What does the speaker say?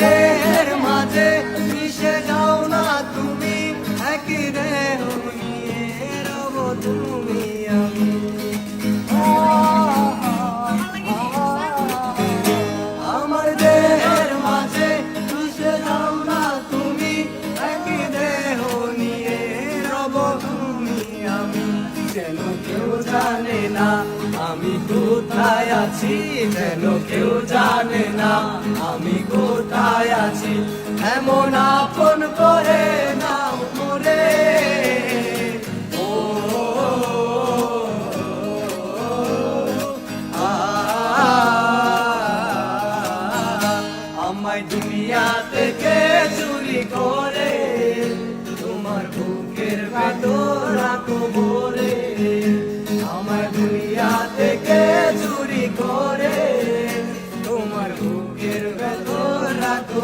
দেহের মাঝে মিশে যাও না তুমি, একই দেহ নিয়ে রব তুমি আমি। আমার দেহের মাঝে মিশে যাও না তুমি, একই দেহ নিয়ে রব তুমি আমি। যেন কেউ জানে না আমি কোথায় আছি, যেন কেউ জানে না আমি কোথায় আছি, এমন আপন করে নাও মোরে। ও আমায় দুনিয়া থেকে চুরি করে তোমার বুকের ভেতর রাখো ভরে, আমায় দুনিয়া থেকে চুরি করে তোমার বুকের ভেতর রাখো।